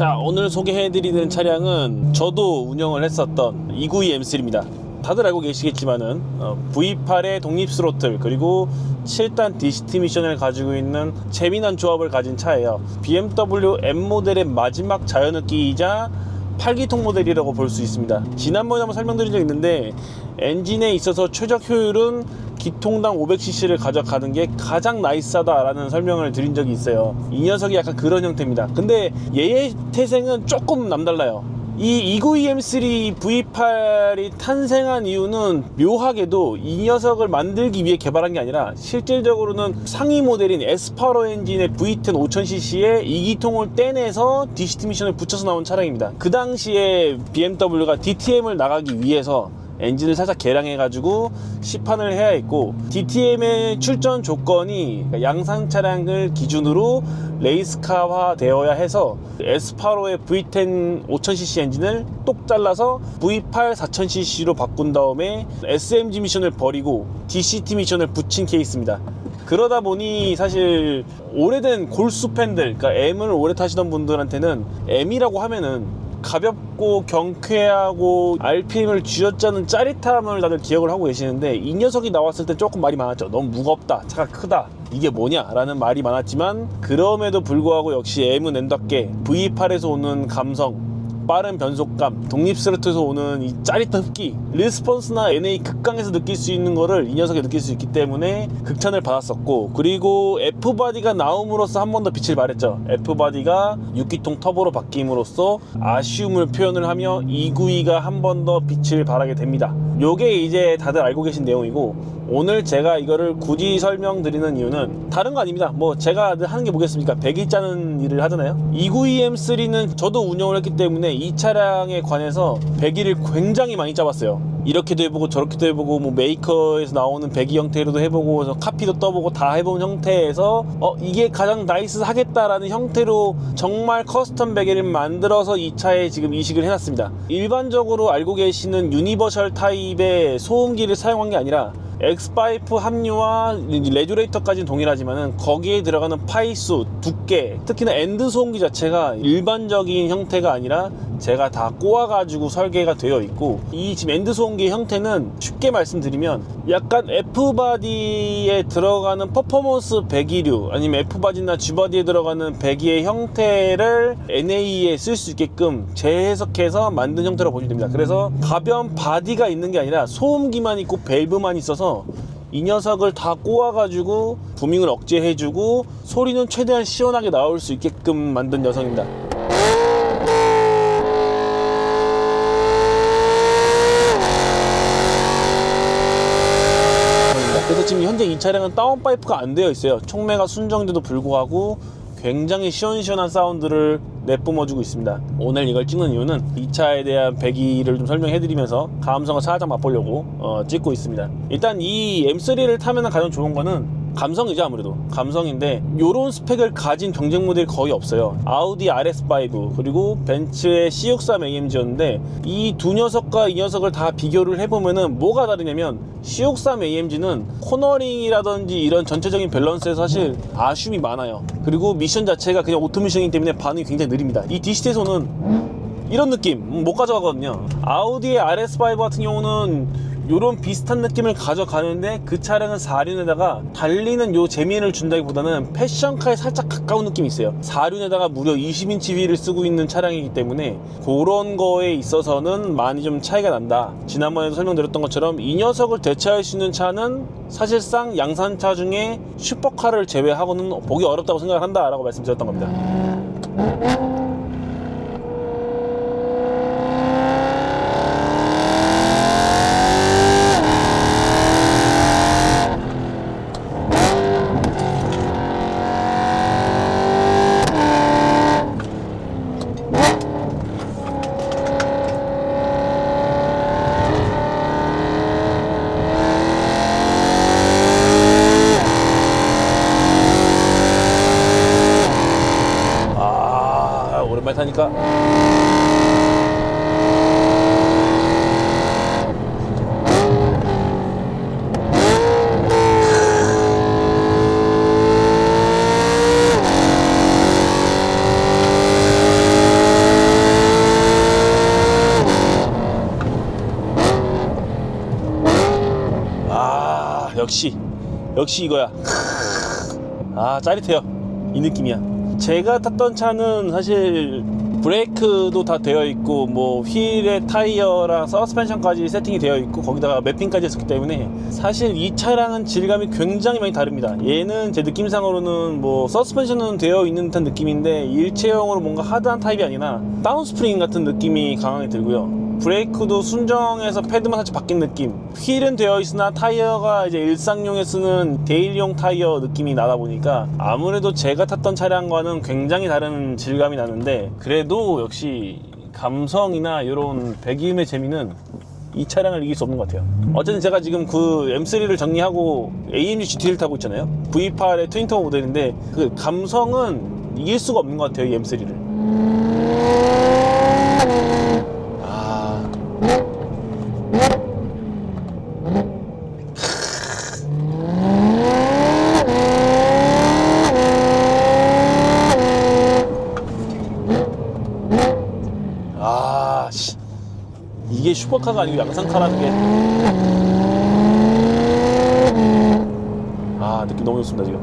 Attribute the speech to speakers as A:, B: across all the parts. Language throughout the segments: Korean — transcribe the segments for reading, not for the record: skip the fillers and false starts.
A: 자, 오늘 소개해드리는 차량은 저도 운영을 했었던 292 M3입니다. 다들 알고 계시겠지만은 V8의 독립 스로틀 그리고 7단 DCT 미션을 가지고 있는 재미난 조합을 가진 차예요. BMW M 모델의 마지막 자연흡기이자 8기통 모델이라고 볼 수 있습니다. 지난번에 한번 설명드린 적 있는데, 엔진에 있어서 최적 효율은 기통당 500cc를 가져가는 게 가장 나이스하다 라는 설명을 드린 적이 있어요. 이 녀석이 약간 그런 형태입니다. 근데 얘의 태생은 조금 남달라요. 이 292 M3 V8이 탄생한 이유는 묘하게도 이 녀석을 만들기 위해 개발한 게 아니라 실질적으로는 상위 모델인 S8 엔진의 V10 5000cc에 2기통을 떼내서 DCT 미션을 붙여서 나온 차량입니다. 그 당시에 BMW가 DTM을 나가기 위해서 엔진을 살짝 개량해가지고 시판을 해야 했고, DTM의 출전 조건이 양산 차량을 기준으로 레이스카화 되어야 해서 S85의 V10 5000cc 엔진을 똑 잘라서 V8 4000cc로 바꾼 다음에 SMG 미션을 버리고 DCT 미션을 붙인 케이스입니다. 그러다 보니 사실 오래된 골수 팬들, 그러니까 M을 오래 타시던 분들한테는 M이라고 하면은 가볍고 경쾌하고 RPM을 쥐어짜는 짜릿함을 다들 기억을 하고 계시는데, 이 녀석이 나왔을 때 조금 말이 많았죠. 너무 무겁다, 차가 크다, 이게 뭐냐 라는 말이 많았지만, 그럼에도 불구하고 역시 M은 M답게 V8에서 오는 감성, 빠른 변속감, 독립 스로틀에서 오는 이 짜릿한 흡기, 리스폰스나 NA 극강에서 느낄 수 있는 거를 이 녀석에 느낄 수 있기 때문에 극찬을 받았었고, 그리고 F바디가 나옴으로써 한 번 더 빛을 발했죠. F바디가 6기통 터보로 바뀜으로써 아쉬움을 표현을 하며 292가 한 번 더 빛을 발하게 됩니다. 요게 이제 다들 알고 계신 내용이고, 오늘 제가 이거를 굳이 설명드리는 이유는 다른 거 아닙니다. 뭐 제가 하는 게 뭐겠습니까? 배기 짜는 일을 하잖아요. 292 M3는 저도 운영을 했기 때문에 이 차량에 관해서 배기를 굉장히 많이 짜봤어요. 이렇게도 해보고 저렇게도 해보고, 뭐 메이커에서 나오는 배기 형태로도 해보고, 그래서 카피도 떠보고 다 해본 형태에서 이게 가장 나이스 하겠다라는 형태로 정말 커스텀 배기를 만들어서 이 차에 지금 이식을 해놨습니다. 일반적으로 알고 계시는 유니버셜 타입의 소음기를 사용한 게 아니라 엑스파이프 합류와 레귤레이터까지는 동일하지만 거기에 들어가는 파이수, 두께, 특히나 엔드 소음기 자체가 일반적인 형태가 아니라 제가 다 꼬아가지고 설계가 되어 있고, 이 지금 엔드 소음기의 형태는 쉽게 말씀드리면 약간 F바디에 들어가는 퍼포먼스 배기류, 아니면 F바디나 G바디에 들어가는 배기의 형태를 NA에 쓸 수 있게끔 재해석해서 만든 형태라고 보시면 됩니다. 그래서 가벼운 바디가 있는 게 아니라 소음기만 있고 밸브만 있어서 이 녀석을 다 꼬아가지고 부밍을 억제해주고 소리는 최대한 시원하게 나올 수 있게끔 만든 녀석입니다. 그래서 지금 현재 이 차량은 다운파이프가 안 되어 있어요. 촉매가 순정돼도 불구하고 굉장히 시원시원한 사운드를 내뿜어주고 있습니다. 오늘 이걸 찍는 이유는 이 차에 대한 배기를 좀 설명해드리면서 감성을 살짝 맛보려고 찍고 있습니다. 일단 이 M3를 타면 가장 좋은 거는 감성이죠. 아무래도 감성인데, 요런 스펙을 가진 경쟁 모델이 거의 없어요. 아우디 RS5 그리고 벤츠의 C63 AMG였는데, 이 두 녀석과 이 녀석을 다 비교를 해보면은 뭐가 다르냐면, C63 AMG는 코너링이라든지 이런 전체적인 밸런스에서 사실 아쉬움이 많아요. 그리고 미션 자체가 그냥 오토미션이기 때문에 반응이 굉장히 느립니다. 이 DCT에서는 이런 느낌 못 가져가거든요. 아우디의 RS5 같은 경우는 요런 비슷한 느낌을 가져가는데, 그 차량은 4륜에다가 달리는 요 재미를 준다기보다는 패션카에 살짝 가까운 느낌이 있어요. 4륜에다가 무려 20인치 휠을 쓰고 있는 차량이기 때문에 그런 거에 있어서는 많이 좀 차이가 난다. 지난번에도 설명드렸던 것처럼 이 녀석을 대체할 수 있는 차는 사실상 양산차 중에 슈퍼카를 제외하고는 보기 어렵다고 생각을 한다 라고 말씀드렸던 겁니다. 오랜만에 타니까 역시 이거야. 아, 짜릿해요. 이 느낌이야. 제가 탔던 차는 사실 브레이크도 다 되어 있고 뭐 휠에 타이어랑 서스펜션까지 세팅이 되어 있고 거기다가 매핑까지 했었기 때문에 사실 이 차량은 질감이 굉장히 많이 다릅니다. 얘는 제 느낌상으로는 뭐 서스펜션은 되어 있는 듯한 느낌인데 일체형으로 뭔가 하드한 타입이 아니라 다운스프링 같은 느낌이 강하게 들고요. 브레이크도 순정에서 패드만 살짝 바뀐 느낌. 휠은 되어 있으나 타이어가 이제 일상용에 쓰는 데일리용 타이어 느낌이 나다 보니까 아무래도 제가 탔던 차량과는 굉장히 다른 질감이 나는데 그래도 역시 감성이나 이런 배기음의 재미는 이 차량을 이길 수 없는 것 같아요. 어쨌든 제가 지금 그 M3를 정리하고 AMG GT를 타고 있잖아요. V8의 트윈터보 모델인데 그 감성은 이길 수가 없는 것 같아요, 이 M3를. 이게 슈퍼카가 아니고 양산카라는 게 느낌 너무 좋습니다 지금.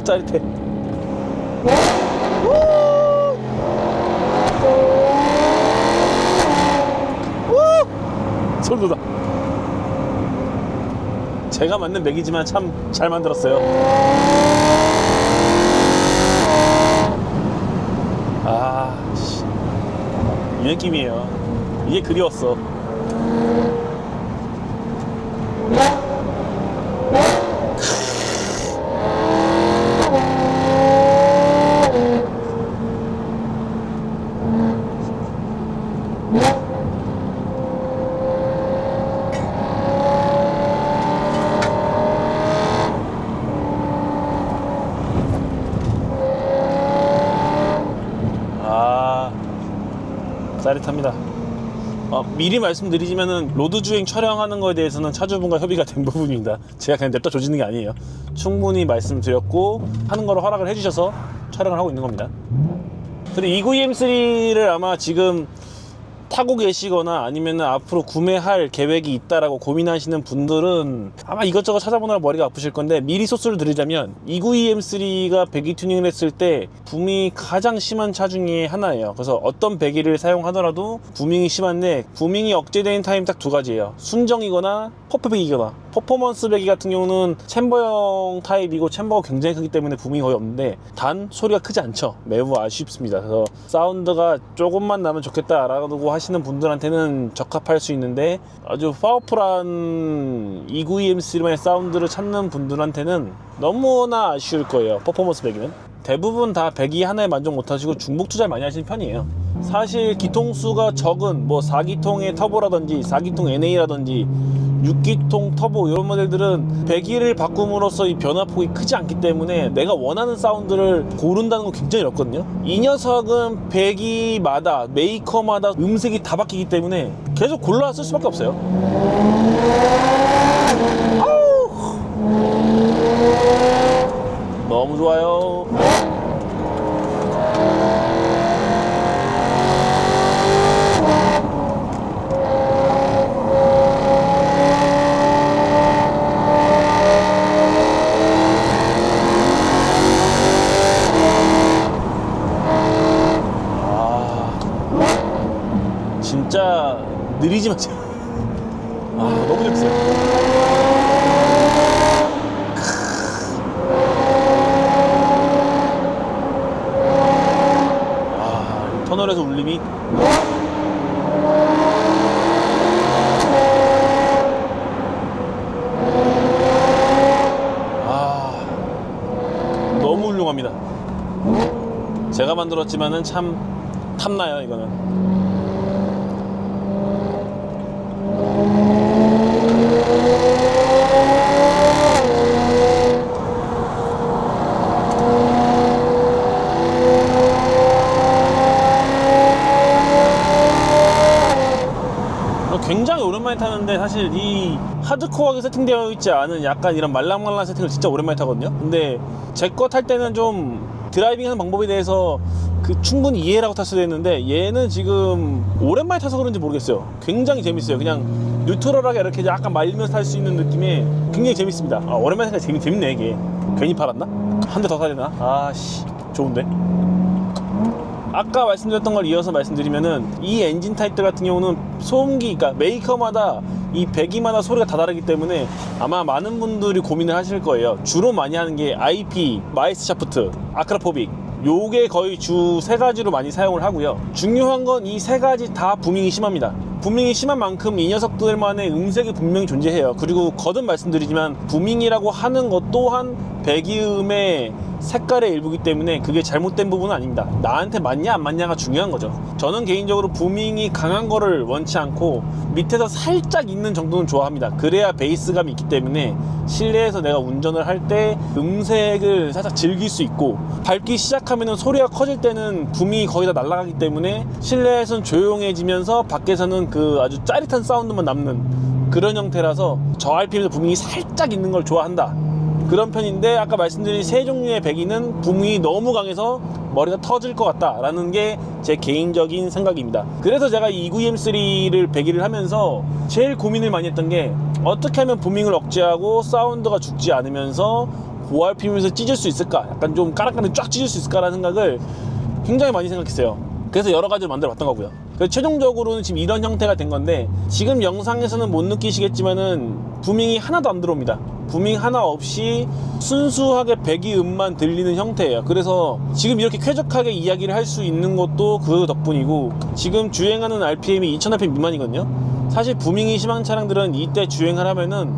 A: 짜릿해. 소리 돋아. 제가 만든 맥이지만 참 잘 만들었어요. 이 느낌이에요. 이게 그리웠어. 짜릿합니다. 미리 말씀드리지만은 로드 주행 촬영하는 거에 대해서는 차주분과 협의가 된 부분입니다. 제가 그냥 냅다 조지는 게 아니에요. 충분히 말씀드렸고 하는 거로 허락을 해주셔서 촬영을 하고 있는 겁니다. 그리고 EQM3를 아마 지금 타고 계시거나 아니면 앞으로 구매할 계획이 있다라고 고민하시는 분들은 아마 이것저것 찾아보느라 머리가 아프실 건데 미리 소스를 드리자면 EQM3가 배기 튜닝을 했을 때 부밍이 가장 심한 차 중에 하나예요. 그래서 어떤 배기를 사용하더라도 부밍이 심한데 부밍이 억제되는 타임 딱 두 가지예요. 순정이거나 퍼프 배기거나. 퍼포먼스 배기 같은 경우는 챔버형 타입이고 챔버가 굉장히 크기 때문에 부밍이 거의 없는데 단 소리가 크지 않죠. 매우 아쉽습니다. 그래서 사운드가 조금만 나면 좋겠다라고 하시는 분들한테는 적합할 수 있는데 아주 파워풀한 EQM3만의 사운드를 찾는 분들한테는 너무나 아쉬울 거예요. 퍼포먼스 배기는 대부분 다 배기 하나에 만족 못하시고 중복 투자를 많이 하시는 편이에요. 사실 기통수가 적은 뭐 4기통의 터보라든지 4기통 NA라든지 6기통 터보 이런 모델들은 배기를 바꿈으로써 이 변화폭이 크지 않기 때문에 내가 원하는 사운드를 고른다는 건 굉장히 어렵거든요. 이 녀석은 배기마다 메이커마다 음색이 다 바뀌기 때문에 계속 골라 쓸 수밖에 없어요. 아우! 너무 좋아요. 진짜 느리지만 너무 재밌어요. 터널에서 울림이 너무 훌륭합니다. 제가 만들었지만은 참 탐나요 이거는. 굉장히 오랜만에 오랜만에 타는데 사실 이 하드코어하게 세팅되어 있지 않은 약간 이런 말랑말랑한 세팅을 진짜 오랜만에 타거든요. 근데 제 거 탈 때는 좀 드라이빙하는 방법에 대해서 충분히 이해를 하고 탔어야 했는데 얘는 지금 오랜만에 타서 그런지 모르겠어요. 굉장히 재밌어요. 그냥 뉴트럴하게 이렇게 약간 말리면서 탈 수 있는 느낌이 굉장히 재밌습니다. 오랜만에 타니까 재밌네 이게. 괜히 팔았나? 한 대 더 사야 되나? 아씨 좋은데? 아까 말씀드렸던 걸 이어서 말씀드리면은 이 엔진 타입들 같은 경우는 소음기, 그러니까 메이커마다 이 배기마다 소리가 다 다르기 때문에 아마 많은 분들이 고민을 하실 거예요. 주로 많이 하는 게 IP, 마이스 샤프트, 아크라포빅, 요게 거의 주 세 가지로 많이 사용을 하고요. 중요한 건 이 세 가지 다 부밍이 심합니다. 부밍이 심한 만큼 이 녀석들만의 음색이 분명히 존재해요. 그리고 거듭 말씀드리지만 부밍이라고 하는 것 또한 배기음의 색깔의 일부이기 때문에 그게 잘못된 부분은 아닙니다. 나한테 맞냐 안 맞냐가 중요한 거죠. 저는 개인적으로 부밍이 강한 거를 원치 않고 밑에서 살짝 있는 정도는 좋아합니다. 그래야 베이스감이 있기 때문에 실내에서 내가 운전을 할 때 음색을 살짝 즐길 수 있고, 밟기 시작하면 소리가 커질 때는 부밍이 거의 다 날아가기 때문에 실내에서는 조용해지면서 밖에서는 그 아주 짜릿한 사운드만 남는 그런 형태라서 저 RPM에서 부밍이 살짝 있는 걸 좋아한다, 그런 편인데, 아까 말씀드린 세 종류의 배기는 부밍이 너무 강해서 머리가 터질 것 같다 라는 게 제 개인적인 생각입니다. 그래서 제가 이 293를 배기를 하면서 제일 고민을 많이 했던 게 어떻게 하면 부밍을 억제하고 사운드가 죽지 않으면서 고RPM에서 찢을 수 있을까, 약간 좀 까락까락 쫙 찢을 수 있을까 라는 생각을 굉장히 많이 생각했어요. 그래서 여러 가지를 만들어 봤던 거고요. 그래서 최종적으로는 지금 이런 형태가 된 건데, 지금 영상에서는 못 느끼시겠지만은 부밍이 하나도 안 들어옵니다. 부밍 하나 없이 순수하게 배기음만 들리는 형태예요. 그래서 지금 이렇게 쾌적하게 이야기를 할 수 있는 것도 그 덕분이고, 지금 주행하는 RPM이 2000rpm 미만이거든요. 사실 부밍이 심한 차량들은 이때 주행을 하면은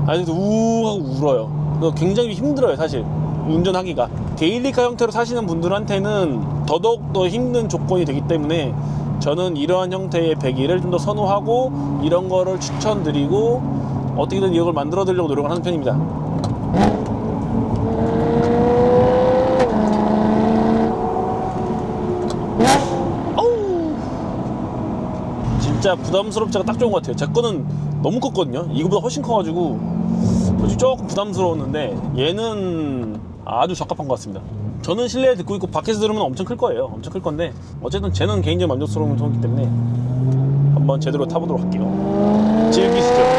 A: 아주 우하고 울어요. 그래서 굉장히 힘들어요 사실 운전하기가. 데일리카 형태로 사시는 분들한테는 더더욱 더 힘든 조건이 되기 때문에 저는 이러한 형태의 배기를 좀 더 선호하고 이런 거를 추천드리고 어떻게든 이걸 만들어 드리려고 노력을 하는 편입니다. 진짜 부담스럽지가 딱 좋은 것 같아요. 제 거는 너무 컸거든요. 이거보다 훨씬 커가지고 조금 부담스러웠는데 얘는 아주 적합한 것 같습니다. 저는 실내에 듣고 있고 밖에서 들으면 엄청 클 거예요. 엄청 클 건데 어쨌든 쟤는 개인적으로 만족스러운 소리이기 때문에 한번 제대로 타보도록 할게요. 즐기시죠.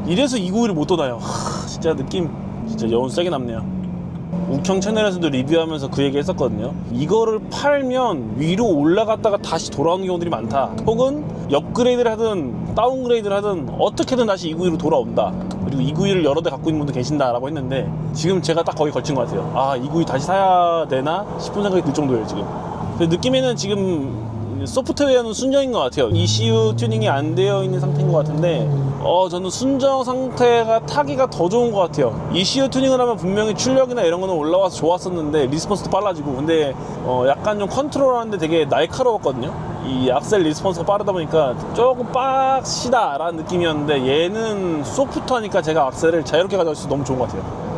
A: 이래서 291을 못 떠나요. 진짜 느낌 진짜 여운 세게 남네요. 우경 채널에서도 리뷰하면서 그 얘기 했었거든요. 이거를 팔면 위로 올라갔다가 다시 돌아오는 경우들이 많다, 혹은 업그레이드를 하든 다운그레이드를 하든 어떻게든 다시 291로 돌아온다, 그리고 291을 여러 대 갖고 있는 분도 계신다 라고 했는데, 지금 제가 딱 거기 걸친 것 같아요. 아, 291 다시 사야 되나 싶은 생각이 들 정도예요 지금. 느낌에는 지금 소프트웨어는 순정인 것 같아요. ECU 튜닝이 안 되어 있는 상태인 것 같은데 저는 순정 상태가 타기가 더 좋은 것 같아요. ECU 튜닝을 하면 분명히 출력이나 이런 거는 올라와서 좋았었는데 리스폰스도 빨라지고, 근데 약간 좀 컨트롤하는데 되게 날카로웠거든요. 이 악셀 리스폰스가 빠르다 보니까 조금 빡시다 라는 느낌이었는데, 얘는 소프트하니까 제가 악셀을 자유롭게 가져갈 수 있어서 너무 좋은 것 같아요.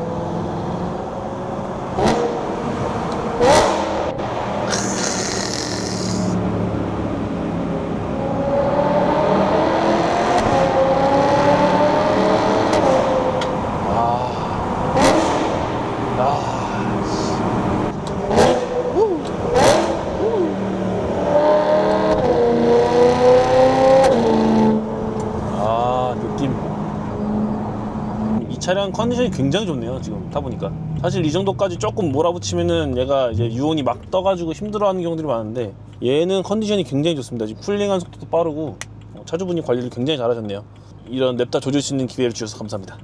A: 차량 컨디션이 굉장히 좋네요. 지금 타보니까 사실 이 정도까지 조금 몰아붙이면은 얘가 이제 유온이 막 떠가지고 힘들어하는 경우들이 많은데 얘는 컨디션이 굉장히 좋습니다. 지금 쿨링한 속도도 빠르고 차주분이 관리를 굉장히 잘하셨네요. 이런 냅다 조질 수 있는 기회를 주셔서 감사합니다.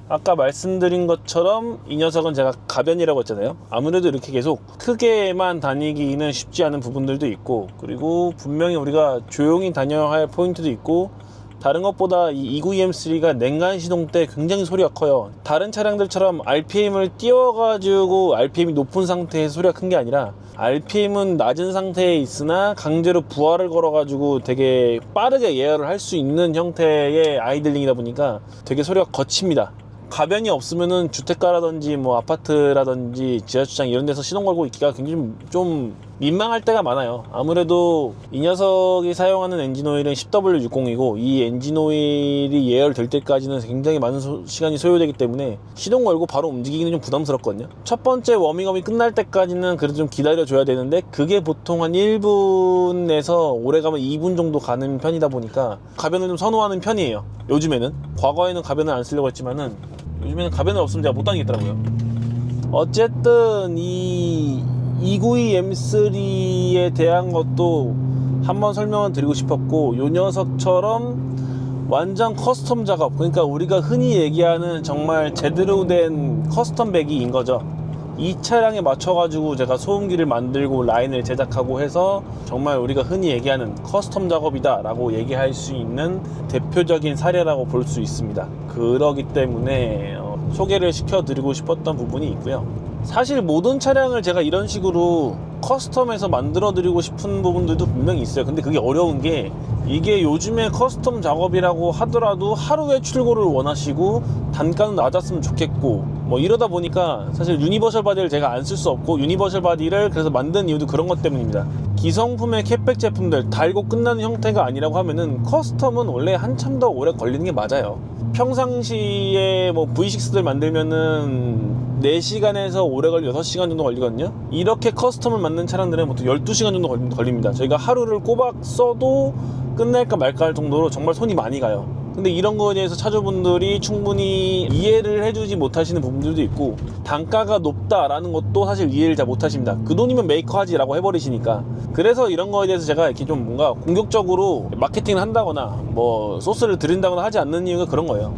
A: 아까 말씀드린 것처럼 이 녀석은 제가 가변이라고 했잖아요. 아무래도 이렇게 계속 크게만 다니기는 쉽지 않은 부분들도 있고, 그리고 분명히 우리가 조용히 다녀야 할 포인트도 있고, 다른 것보다 이 292M3가 냉간 시동 때 굉장히 소리가 커요. 다른 차량들처럼 RPM을 띄워가지고 RPM이 높은 상태에서 소리가 큰 게 아니라 RPM은 낮은 상태에 있으나 강제로 부하를 걸어가지고 되게 빠르게 예열을 할 수 있는 형태의 아이들링이다 보니까 되게 소리가 거칩니다. 가변이 없으면은 주택가라든지 뭐 아파트라든지 지하주차장 이런 데서 시동 걸고 있기가 굉장히 좀 민망할 때가 많아요. 아무래도 이 녀석이 사용하는 엔진오일은 10W60이고 이 엔진오일이 예열될 때까지는 굉장히 많은 시간이 소요되기 때문에 시동 걸고 바로 움직이기는 좀 부담스럽거든요. 첫 번째 워밍업이 끝날 때까지는 그래도 좀 기다려줘야 되는데 그게 보통 한 1분에서 오래가면 2분 정도 가는 편이다 보니까 가변을 좀 선호하는 편이에요. 요즘에는. 과거에는 가변을 안 쓰려고 했지만은 요즘에는 가변을 없으면 제가 못 다니겠더라고요. 어쨌든 이 292M3에 대한 것도 한번 설명을 드리고 싶었고, 요 녀석처럼 완전 커스텀 작업, 그러니까 우리가 흔히 얘기하는 정말 제대로 된 커스텀 배기인 거죠. 이 차량에 맞춰가지고 제가 소음기를 만들고 라인을 제작하고 해서 정말 우리가 흔히 얘기하는 커스텀 작업이다 라고 얘기할 수 있는 대표적인 사례라고 볼 수 있습니다. 그러기 때문에 소개를 시켜드리고 싶었던 부분이 있고요. 사실 모든 차량을 제가 이런 식으로 커스텀해서 만들어 드리고 싶은 부분들도 분명히 있어요. 근데 그게 어려운 게, 이게 요즘에 커스텀 작업이라고 하더라도 하루에 출고를 원하시고 단가는 낮았으면 좋겠고 뭐 이러다 보니까 사실 유니버셜 바디를 제가 안 쓸 수 없고, 유니버셜 바디를 그래서 만든 이유도 그런 것 때문입니다. 기성품의 캣백 제품들 달고 끝나는 형태가 아니라고 하면은 커스텀은 원래 한참 더 오래 걸리는 게 맞아요. 평상시에 뭐 V6들 만들면은 4시간에서 오래 걸리 6시간 정도 걸리거든요. 이렇게 커스텀을 만든 차량들은 보통 12시간 정도 걸립니다. 저희가 하루를 꼬박 써도 끝날까 말까 할 정도로 정말 손이 많이 가요. 근데 이런 거에 대해서 차주분들이 충분히 이해를 해주지 못하시는 부분들도 있고, 단가가 높다라는 것도 사실 이해를 잘 못하십니다. 그 돈이면 메이커 하지 라고 해버리시니까. 그래서 이런 거에 대해서 제가 이렇게 좀 뭔가 공격적으로 마케팅을 한다거나 뭐 소스를 드린다거나 하지 않는 이유가 그런 거예요.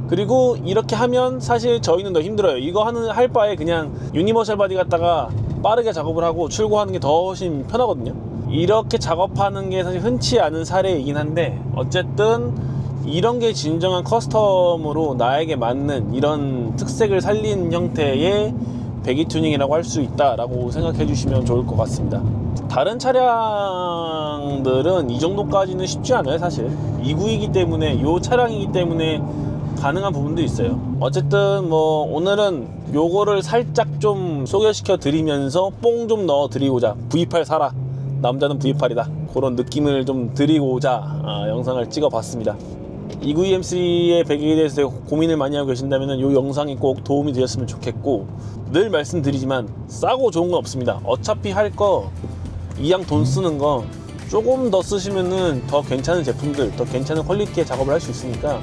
A: 그리고 이렇게 하면 사실 저희는 더 힘들어요. 이거 할 바에 그냥 유니버셜 바디 갖다가 빠르게 작업을 하고 출고하는 게 더 훨씬 편하거든요. 이렇게 작업하는 게 사실 흔치 않은 사례이긴 한데, 어쨌든 이런 게 진정한 커스텀으로 나에게 맞는 이런 특색을 살린 형태의 배기 튜닝이라고 할 수 있다라고 생각해 주시면 좋을 것 같습니다. 다른 차량들은 이 정도까지는 쉽지 않아요. 사실 2구이기 때문에, 이 차량이기 때문에 가능한 부분도 있어요. 어쨌든 뭐 오늘은 요거를 살짝 좀 소개시켜 드리면서 뽕 좀 넣어 드리고자, V8 사라, 남자는 V8이다, 그런 느낌을 좀 드리고자 영상을 찍어 봤습니다. 292M3의 배기에 대해서 고민을 많이 하고 계신다면 이 영상이 꼭 도움이 되었으면 좋겠고, 늘 말씀드리지만 싸고 좋은 건 없습니다. 어차피 할 거 이왕 돈 쓰는 거 조금 더 쓰시면은 더 괜찮은 제품들, 더 괜찮은 퀄리티의 작업을 할 수 있으니까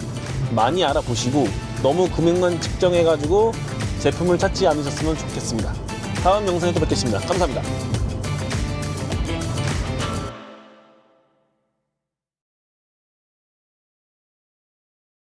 A: 많이 알아보시고 너무 금액만 측정해 가지고 제품을 찾지 않으셨으면 좋겠습니다. 다음 영상에 또 뵙겠습니다. 감사합니다.